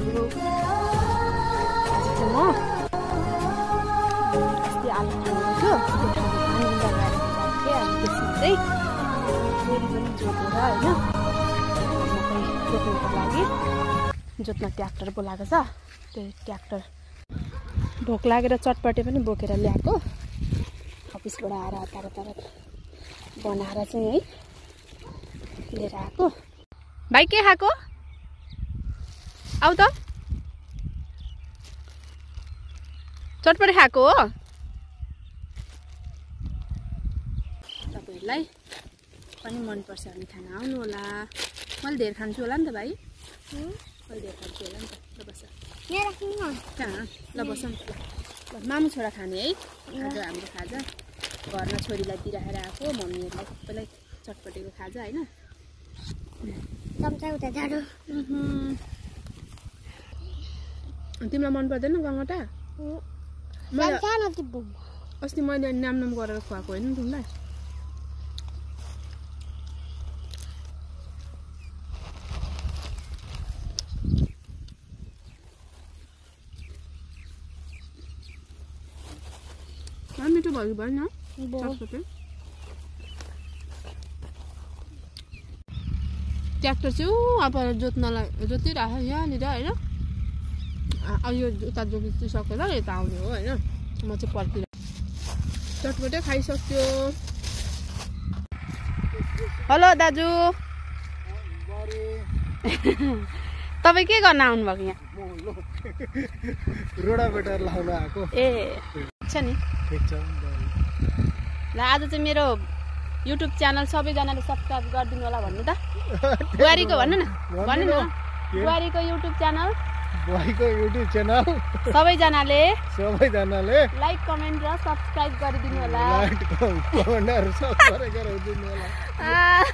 म अस्ति आलु खाएको थियो त्यो ठाउँमा पानी लगाएर राखेँ अनि त्यसमा चाहिँ फेरि पनि जोतेर होइन मकै जोत्नुको लागि जोत्न ट्र्याक्टर बोलाएको छ। त्यो ट्र्याक्टर भोक लागेर चटपटे पनि बोकेर ल्याएको अफिसबाट आएर तारा बनाएर चाहिँ है लिएर आएको। भाइ के खाएको आऊ त चटपटे खाएको हो। तपाईँहरूलाई पनि मनपर्छ भने खाना आउनु होला। मैले धेर खान्छु होला नि त भाइ मैले धेर खान्छु होला नि त। ल बस कहाँ ल बस न ल मामु छोरा खाने है खाजा हाम्रो खाजा घरमा छोरीलाई दिइराखेर आएको मम्मीहरूलाई सबैलाई चटपटेको खाजा होइन। तिमीलाई मन पर्दैन गङ्गटा? अस्ति मैले नाम गरेर खुवाएको होइन तिमीलाई? मिठो भयो भएन चटपटे। ट्र्याक्टर चाहिँ अब जोत्नलाई जोतिरहेको यहाँनिर होइन। यो उता जोतिसकेर यता आउने हो होइन। म चाहिँ पर्तिर चटपटे खाइसक्यो। हेलो दाजु तपाईँ के गर्न आउनुभएको यहाँ? रोडावेटर लाउन आएको। ए छ नि ठिक छ ल आज चाहिँ मेरो युट्युब च्यानल सबैजनाले सब्सक्राइब गरिदिनु होला भन्नु त। बुहारीको भन्नु न भन्नु न बुहारीको युट्युब च्यानल सबैजनाले लाइक कमेन्ट र सब्सक्राइब गरिदिनु होला।